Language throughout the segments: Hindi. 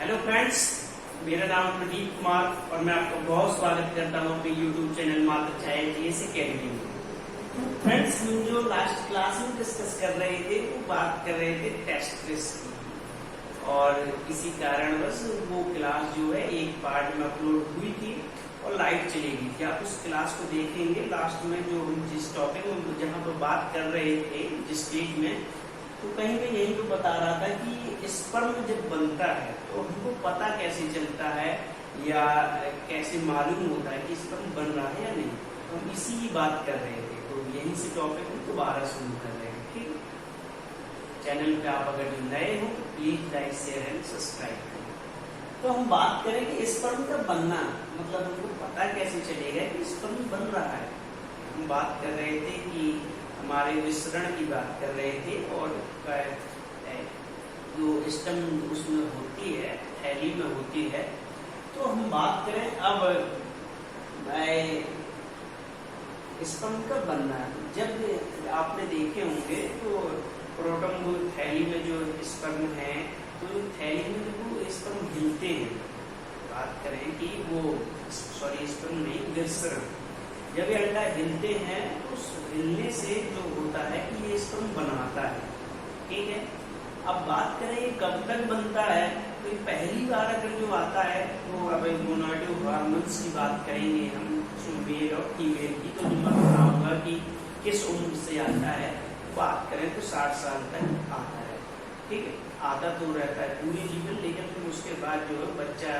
हेलो फ्रेंड्स, मेरा नाम प्रदीप कुमार और मैं आपका बहुत स्वागत करता हूँ अपने यूट्यूब चैनल मात्र छाया जीएस अकेडमी में। फ्रेंड्स, हम जो लास्ट क्लास में डिस्कस कर रहे थे वो बात कर रहे थे टेस्ट क्विज की, और इसी कारणवश वो क्लास जो है एक पार्ट में अपलोड हुई थी और लाइव चली गई थी। आप उस क्लास को देखेंगे, लास्ट में जो हम जिस टॉपिक में जहाँ पर बात कर रहे थे जिस स्टेज में, तो कहीं मैं यही तो बता रहा था कि स्पर्म जब बनता है तो हमको पता कैसे चलता है या कैसे मालूम होता है कि स्पर्म बन रहा है या नहीं। तो हम इसी की बात कर रहे थे, तो यहीं से टॉपिक हम दोबारा शुरू कर रहे हैं। ठीक, चैनल पे आप अगर नए हो तो please like share and subscribe करें। तो हम बात करेंगे स्पर्म का बनना, मतलब हमको पता कैसे चलेगा कि स्पर्म बन रहा है। हम बात कर रहे थे कि हमारे विसरण की बात कर रहे थे, और जो स्टम उसमें होती है, थैली में होती है। तो हम बात करें अब स्पर्म का बनना। जब आपने देखे होंगे तो प्रोटम थैली में जो स्पर्म है, तो थैली में वो स्पर्म हिलते हैं। बात करें कि वो स्पर्म नहीं, विसरण, जब ये अंडा हिलते हैं तो उस हिलने से जो होता है कि ये स्पर्म बनाता है। ठीक है, अब बात करें ये कब तक बनता है, तो पहली बार अगर जो आता है तो अब गोनाडो हार्मोन्स की बात करेंगे हम, मेल और फीमेल की। तो जो मैं बताऊंगा कि किस उम्र से आता है, बात करें तो 60 साल तक आता है। ठीक है, आता तो रहता है पूरी जीवन, लेकिन फिर उसके बाद जो है बच्चा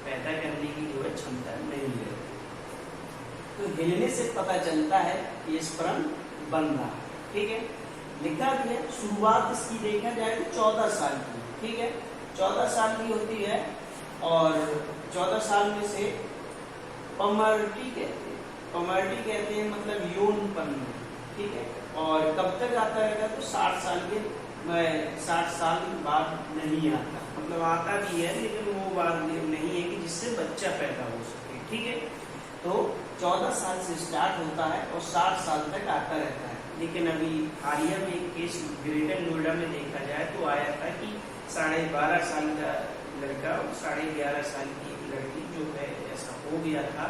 पैदा करने की जो है क्षमता नहीं रहती। तो हिलने से पता चलता है कि स्पर्म बन रहा है। ठीक है, लिखा भी है। शुरुआत इसकी देखा जाए तो 14 साल की। ठीक है, 14 साल की होती है, और 14 साल में से पमर्टी कहते हैं। पमर्टी कहते हैं मतलब यौनपन। ठीक है, और कब तक आता रहेगा तो 60 साल के 60 साल बाद नहीं आता, मतलब आता भी है लेकिन वो बात नहीं है कि जिससे बच्चा पैदा हो सके। ठीक है, तो 14 साल से स्टार्ट होता है और 60 साल तक आता रहता है। लेकिन अभी हालिया में एक केस ग्रेटर नोएडा में देखा जाए तो आया था कि 12.5 साल का लड़का और 11.5 साल की एक लड़की जो है, ऐसा हो गया था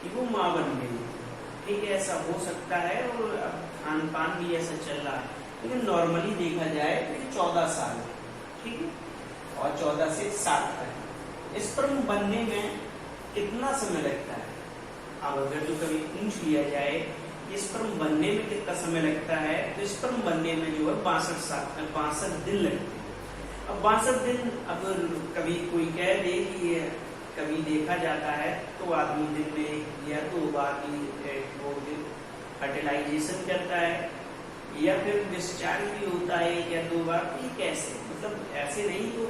कि वो माँ बन गई। ठीक है, ऐसा हो सकता है, और अब खान पान भी ऐसा चल रहा है, लेकिन नॉर्मली देखा जाए तो 14 साल। ठीक है, और 14 से 60 तक। स्पर्म बनने में कितना समय लगता है? अब अगर जो कभी पूछ लिया जाए स्पर्म बनने में कितना समय लगता है, तो स्पर्म बनने में जो है 62 दिन लगते हैं। अब 62 दिन, अगर कभी कोई कह दे कि ये कभी देखा जाता है तो आदमी दिन में या 2 बार वो फर्टिलाइजेशन करता है, या फिर डिस्चार्ज भी होता है या 2 बार। तो ये कैसे, मतलब ऐसे नहीं तो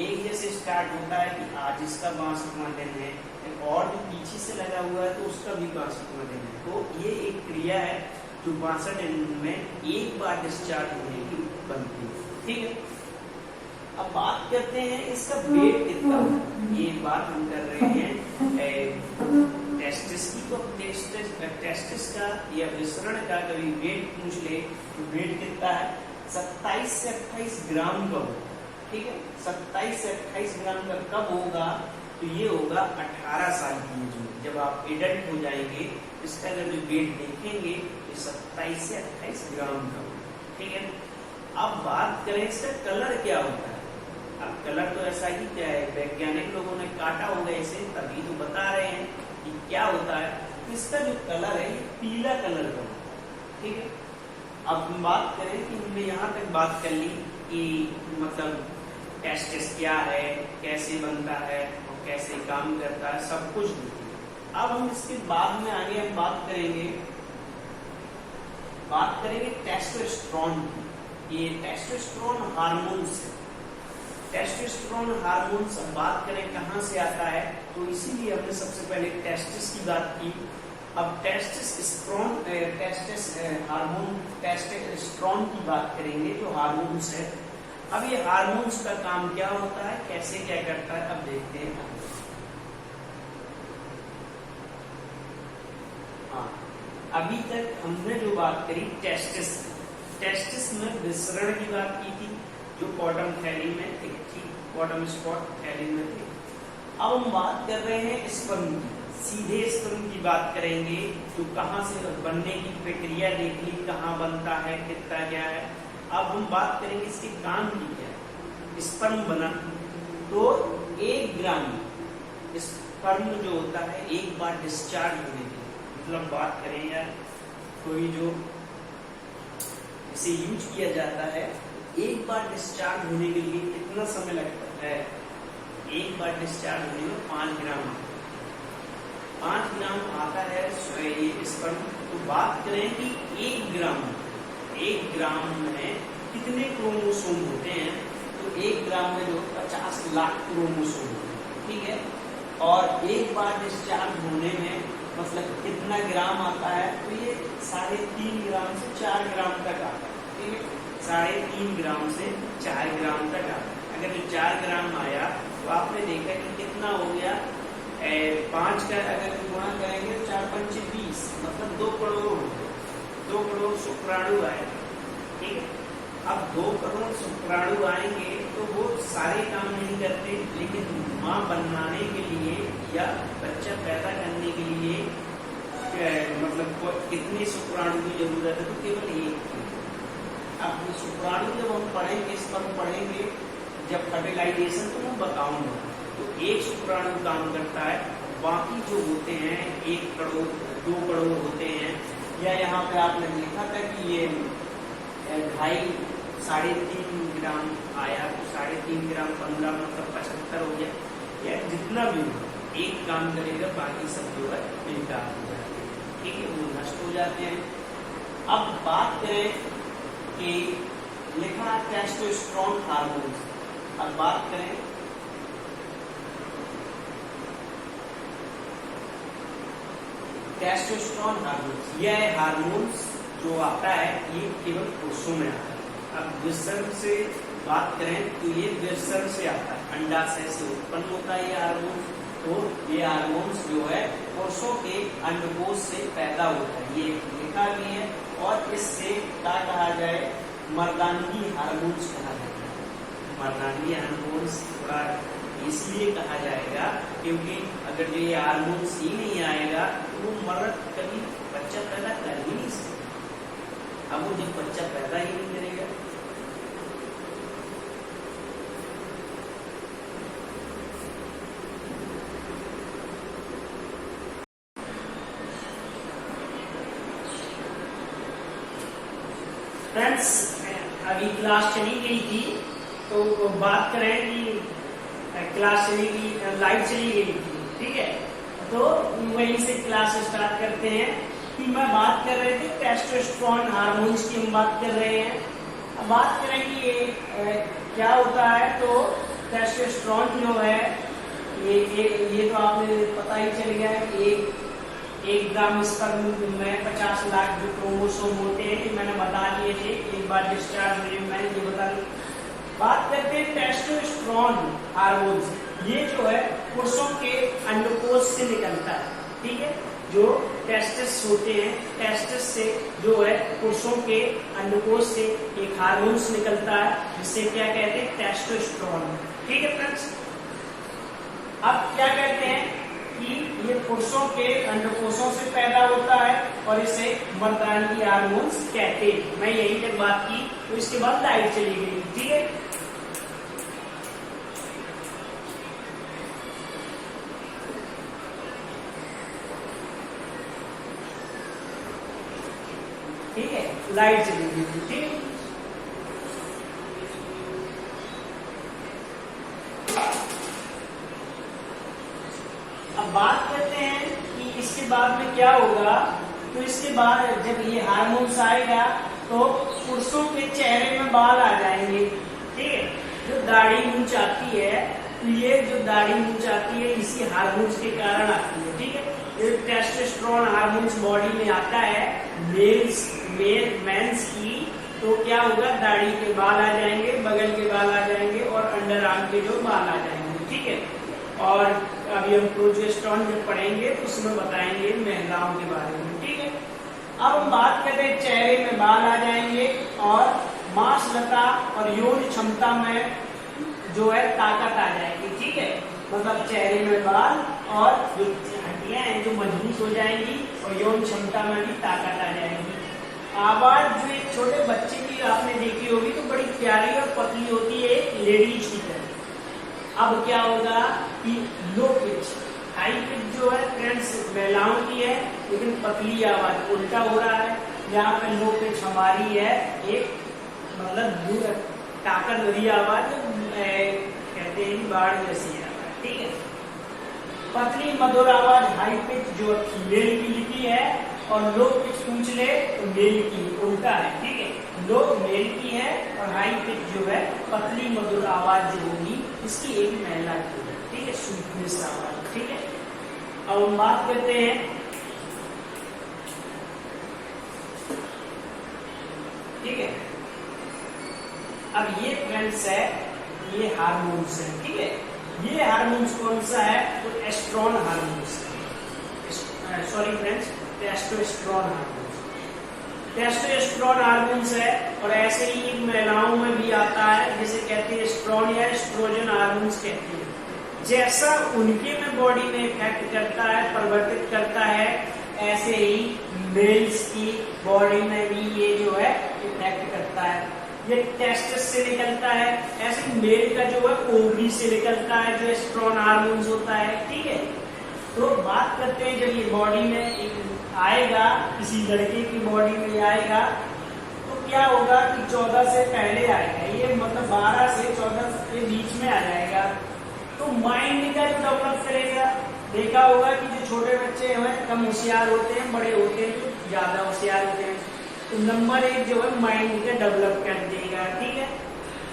एक जैसे स्टार्ट होता है कि आज इसका 62वां दिन है, और जो पीछे से लगा हुआ है तो उसका भी 62वां दिन है। तो ये एक क्रिया है जो 62 दिन में एक बार डिस्चार्ज होने की बनती है। ठीक है, अब बात करते हैं इसका वेट कितना होता है। ये बात हम कर रहे हैं टेस्टिस की। तो टेस्टिस का या विसरण का कभी वेट पूछ ले तो वेट कितना है? 27 से 28 ग्राम का होगा। ठीक है, 27 से 28 ग्राम का कब होगा? तो ये होगा 18 साल की एज में, जब आप एडल्ट हो जाएंगे। इसका अगर जो वेट देखेंगे तो 27 से 28 ग्राम का होगा। ठीक है, अब बात करें इसका कलर क्या होता है। अब कलर तो ऐसा ही क्या है, वैज्ञानिक लोगों ने काटा होगा इसे, तभी तो बता रहे हैं कि क्या होता है। इसका जो कलर है ये पीला कलर का होता है। ठीक है, अब हम बात करें कि हमने यहाँ तक बात कर ली कि मतलब टेस्टिस क्या है, कैसे बनता है और कैसे काम करता है, सब कुछ। अब हम इसके बाद में आगे हम बात करेंगे टेस्टोस्टेरोन की। ये टेस्टोस्टेरोन हार्मोन्स है। टेस्टोस्टेरोन हार्मोन्स, अब बात करें कहाँ से आता है, तो इसीलिए हमने सबसे पहले टेस्टिस की बात की। अब टेस्टोस्टेरोन की बात करेंगे, जो हार्मोन्स है। अब ये हार्मोन्स का काम क्या होता है, कैसे क्या करता है, अब देखते हैं। हाँ, अभी तक हमने जो बात करी टेस्टिस में विसरण की बात की थी, जो बॉटम थैली में थी। बॉटम स्पॉट थैली में थे। अब हम बात कर रहे हैं स्पर्म की, सीधे स्पर्म की बात करेंगे। तो कहाँ से बनने की प्रक्रिया देख ली, कहाँ बनता है, कितना क्या है। अब हम बात करेंगे इसके काम की क्या है। स्पर्म बना तो 1 ग्राम स्पर्म जो होता है एक बार डिस्चार्ज होने की, मतलब बात करें यार कोई जो इसे यूज किया जाता है, एक बार डिस्चार्ज होने के लिए कितना समय लगता है। एक बार डिस्चार्ज होने में 5 ग्राम 5 ग्राम आता है ये स्पर्म। तो बात करें कि 1 ग्राम में कितने क्रोमोसोम होते हैं, तो 1 ग्राम में जो 50 लाख क्रोमोसोम होते हैं, ठीक है। और एक बार डिस्चार्ज होने में मतलब कितना ग्राम आता है, तो ये 3.5 ग्राम से 4 ग्राम तक आता है, ठीक है। 3.5 ग्राम से 4 ग्राम तक आता है। अगर जो 4 ग्राम आया तो आपने देखा कि कितना हो गया, 5 का अगर गुणा करेंगे 4 पंचे 20, मतलब 2 करोड़ हो गए। 2 करोड़ शुक्राणु आए, ठीक है। अब 2 करोड़ शुक्राणु आएंगे तो वो सारे काम नहीं करते, लेकिन माँ बनाने के लिए या बच्चा पैदा करने के लिए मतलब कितने शुक्राणु की जरूरत है, तो केवल 1। अब शुक्राणु जब हम पढ़ेंगे, स्पर्म पढ़ेंगे जब फर्टिलाइजेशन, तो मैं बताऊंगा। तो 1 शुक्राणु काम करता है, बाकी जो होते हैं 1 करोड़ 2 करोड़ होते हैं। या यहाँ पे आपने लिखा था कि ये 3.5 ग्राम आया, तो 3.5 ग्राम 15 मतलब 75 हो गया, या जितना भी हो, 1 काम करेगा, बाकी सब जो है बेकार हो जाते हैं, ठीक है, वो नष्ट हो जाते हैं। अब बात करें कि लिखा टेस्टोस्टेरोन हार्मोन्स। अब बात करें टेस्टोस्टेरोन हार्मोन्स, यह हार्मोन्स जो आता है ये केवल पुरुषों में आता है। अब विसर्ग से बात करें तो ये विसर्ग से आता है, अंडाशय से उत्पन्न होता है ये हार्मोन। तो ये हार्मोन्स जो है पुरुषों के अंडकोश से पैदा होता है, ये लिखा भी है। और इससे क्या कहा जाए, मर्दानगी हार्मोन्स कहा जाता है। मर्दानगी हार्मोन्स थोड़ा इसलिए कहा जाएगा क्योंकि अगर ये हार्मोन्स ही नहीं आएगा तो वो मर्द कभी बच्चा पैदा कर ही नहीं सकता। अब वो जब बच्चा पैदा ही नहीं करेगा, फ्रेंड्स अभी क्लास चली गई थी, तो बात करें कि क्लास चली गई, लाइट चली गई थी, ठीक है। तो वहीं से क्लास स्टार्ट करते हैं कि मैं बात कर रहे थे टेस्टोस्टेरोन हार्मोन्स की हम बात कर रहे हैं। अब बात करें कि ये क्या होता है, तो टेस्टोस्टेरोन जो है ये तो आपने पता ही चल गया है कि 1 ग्राम स्पर्म में 50 लाख जो क्रोमोसोम होते हैं, कि मैंने बता दिए थे एक बार डिस्चार्ज हुए, मैंने ये बता दी। बात करते हैं टेस्टोस्टेरोन हार्मोन्स, ये जो है पुरुषों के अंडकोश से निकलता है, ठीक है। जो टेस्टिस होते हैं, टेस्टिस से जो है पुरुषों के अंडकोश से एक हार्मोन्स निकलता है, जिसे क्या कहते हैं, टेस्टोस्टेरोन, ठीक है फ्रेंड्स। अब क्या कहते हैं कि ये पुरुषों के अंडकोशों से पैदा होता है और इसे मर्दानगी हार्मोन्स कहते हैं। मैं यही तक बात की, तो इसके बाद लाइट चली गई, ठीक है। ठीक है, लाइट चली गई, ठीक है। अब बात करते हैं कि इसके बाद में क्या होगा। तो इसके बाद जब ये हार्मोन्स आएगा तो पुरुषों के चेहरे में बाल आ जाएंगे, ठीक है। जो दाढ़ी मूंछ आती है, तो ये जो दाढ़ी मूंछ आती है इसी हार्मोन्स के कारण आती है, ठीक है। ये टेस्टोस्टेरोन हार्मोन्स बॉडी में आता है मेंस की, तो क्या होगा, दाढ़ी के बाल आ जाएंगे, बगल के बाल आ जाएंगे और अंडर आर्म के जो बाल आ जाएंगे, ठीक है। और अभी हम प्रोजेस्टेरोन जब पढ़ेंगे तो उसमें बताएंगे महिलाओं के बारे में, ठीक है। अब हम बात करते हैं चेहरे में बाल आ जाएंगे और मांसलता और यौन क्षमता में जो है ताकत आ जाएगी, ठीक है, मतलब चेहरे में बाल और जो हड्डियां हैं जो मजबूत हो जाएंगी और यौन क्षमता में भी ताकत आ जाएगी। आवाज जो एक छोटे बच्चे की आपने देखी होगी तो बड़ी प्यारी और पतली होती है, लेडीज की तरह। अब क्या होगा कि लो पिच, हाई पिच जो है फ्रेंड्स महिलाओं की है, लेकिन पतली आवाज उल्टा हो रहा है। यहाँ पे लो पिच हमारी है एक मतलब ताकत भरी आवाज, कहते हैं बाढ़ जैसी आवाज, ठीक है। पतली मधुर आवाज हाई पिच जो फीमेल की लिखी है, और लो पिच पूछ ले तो मेल की, उल्टा है, ठीक है। लो मेल की है और हाई पिच जो है पतली मधुर आवाज जो होगी इसकी एक महिला की है, ठीक है, स्वीटनेस आवाज, ठीक है। अब हम बात करते हैं ठीक है। अब ये फ्रेंड्स है, ये हार्मोन्स है, ठीक है। ये हार्मोन्स कौन सा है तो एस्ट्रोन हार्मोन्स है, sorry friends, testosterone hormones, testosterone hormones है। और ऐसे ही महिलाओं में भी आता है जिसे कहते हैं एस्ट्रोन या एस्ट्रोजन हार्मोन्स कहते हैं। जैसा उनके में बॉडी में इफेक्ट करता है, परिवर्तित करता है, ऐसे ही मेल्स की बॉडी में भी ये जो है इफेक्ट करता है। ये टेस्टिस से निकलता है, ऐसे मेल का जो है ओवरी से निकलता है जो एस्ट्रोन हार्मोन्स होता है, ठीक है। तो बात करते हैं जब ये बॉडी में एक आएगा, किसी लड़के की बॉडी में आएगा तो क्या होगा कि 14 से पहले आएगा, ये मतलब 12 से 14 के बीच में आ जाएगा। तो माइंड का जो डेवलप करेगा, देखा होगा कि जो छोटे बच्चे हैं कम होशियार होते हैं, बड़े होते हैं तो ज्यादा होशियार होते हैं। तो नंबर 1 जो है माइंड का डेवलप कर देगा, ठीक है।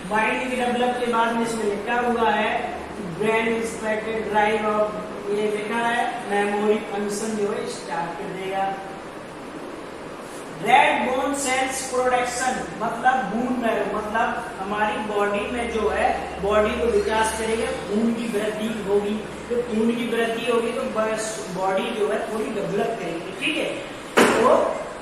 माइंड के डेवलप के बाद में इसमें लिखा हुआ है ब्रेन एक्सपेक्टेड ड्राइव ऑफ, ये लिखा है मेमोरी फंक्शन जो है स्टार्ट कर देगा। रेड बोन सेल्स प्रोडक्शन मतलब बून मैरो, मतलब हमारी बॉडी में जो है बॉडी को विकास करेगा, खून की वृद्धि होगी। तो खून की वृद्धि होगी तो बॉडी जो है थोड़ी डेवलप करेगी, ठीक है। तो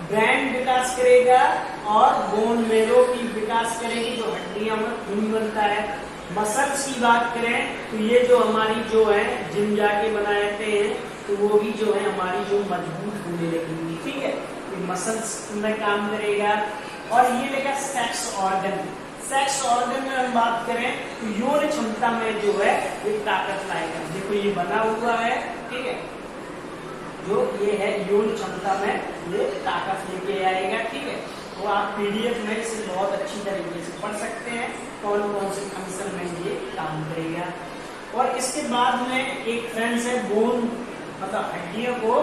ब्रेन विकास करेगा और बोन मैरो की विकास करेगी, जो हड्डियों में खून बनता है। मसल्स की बात करें तो ये जो हमारी जो है जिम जाके बनाते हैं तो वो भी जो है हमारी जो मजबूत होने लगेंगी, ठीक है। ये मसल्स में काम करेगा। और ये लेगा सेक्स ऑर्गन, सेक्स ऑर्गन में हम बात करें तो यौन क्षमता में जो है ये ताकत लाएगा। देखो ये बना हुआ है, ठीक है, जो ये है यौन क्षमता में ये ताकत लेके आएगा, ठीक है। तो आप पीडीएफ में इसे बहुत अच्छी तरीके से पढ़ सकते हैं कौन कौन से फंक्शन में ये काम करेगा। और इसके बाद में एक फ्रेंड्स है बोन, मतलब हड्डियों को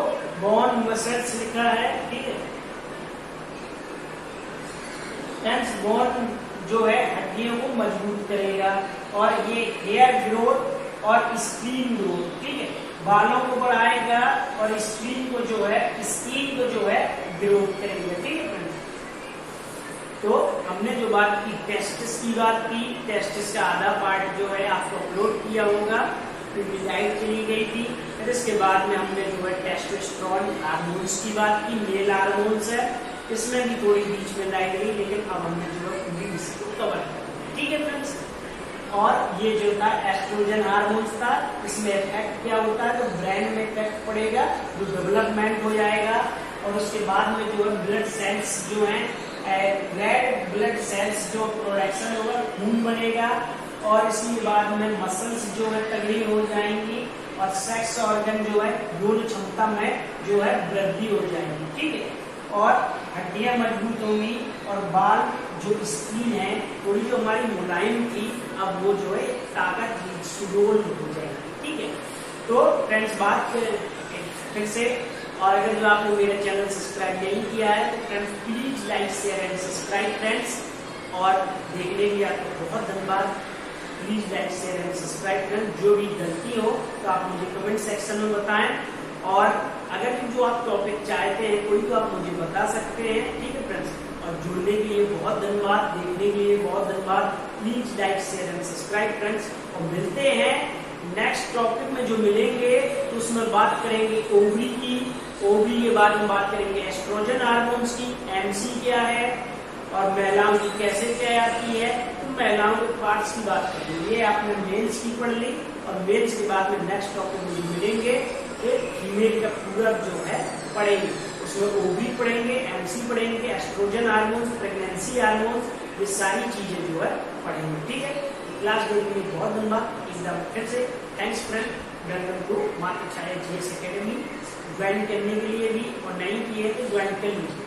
बोन मसल्स लिखा है, ठीक है फ्रेंड्स। बोन जो है हड्डियों को मजबूत करेगा। और ये हेयर ग्रोथ और स्किन ग्रोथ, ठीक है, बालों को बढ़ाएगा और स्किन को जो है ग्रोथ करेगा, ठीक है फ्रेंड्स। तो हमने जो बात की टेस्टिस की बात की, टेस्टिस का आधा पार्ट जो है आपको अपलोड किया होगा, क्योंकि लाइट चली गई थी। फिर इसके बाद में हमने जो है टेस्टोस्टेरोन हार्मोन्स की बात की, मेल हार्मोन्स है, इसमें भी थोड़ी बीच में लाई गई, लेकिन अब हमने जो है पूरी इसको कवर कर दिया, ठीक है फ्रेंड्स। और ये जो था एस्ट्रोजन हार्मोन्स था, इसमें इफेक्ट क्या होता है तो ब्रेन में इफेक्ट पड़ेगा, जो डेवलपमेंट हो जाएगा। और उसके बाद में जो है ब्लड सेल्स जो है रेड ब्लड सेल्स जो प्रोडक्शन होगा, खून बनेगा। और इसके बाद में मसल्स जो है तगड़ी हो जाएंगी और सेक्स ऑर्गन जो है यौन क्षमता में जो है वृद्धि हो जाएगी, ठीक है। और हड्डियां मजबूत होंगी और बाल जो स्किन है थोड़ी जो हमारी मुलायम थी, अब वो जो है ताकत सुडौल हो जाएगी, ठीक है। तो फ्रेंड्स बात फिर से, और अगर जो आपने मेरा चैनल सब्सक्राइब नहीं किया है तो friends please like share and subscribe friends. और देखने के लिए आपको बहुत धन्यवाद। Please like share and subscribe friends. जो भी गलती हो तो आप मुझे कमेंट सेक्शन में बताएं। और अगर जो आप टॉपिक चाहते हैं कोई तो आप मुझे बता सकते हैं, ठीक है फ्रेंड्स। और जुड़ने के लिए बहुत धन्यवाद, देखने के लिए बहुत धन्यवाद। Please like share and subscribe friends. और मिलते हैं नेक्स्ट टॉपिक में, जो मिलेंगे तो उसमें बात करेंगे ओवरी की। ओवरी के बाद में बात करेंगे एस्ट्रोजन हार्मोन्स की, एमसी क्या है और महिलाओं की कैसे क्या आती है। तो महिलाओं के पार्ट्स की बात कर ली, ये आपने मेल्स की पढ़ ली, और मेल्स के बाद में नेक्स्ट टॉपिक में मिलेंगे फिर फीमेल का पूरा जो है पढ़ेंगे, उसमें ओवी पढ़ेंगे, एमसी पढ़ेंगे, एस्ट्रोजन हार्मोन्स, प्रेगनेंसी हार्मोन्स, ये सारी चीजें जो है पढ़ेंगे। ठीक है, क्लास देखने के लिए बहुत धन्यवाद। एकदम फिर से thanks friend, welcome to Matrichhaya GS academy. Join करने के लिए भी और नहीं किए तो ज्वाइन कर लीजिए।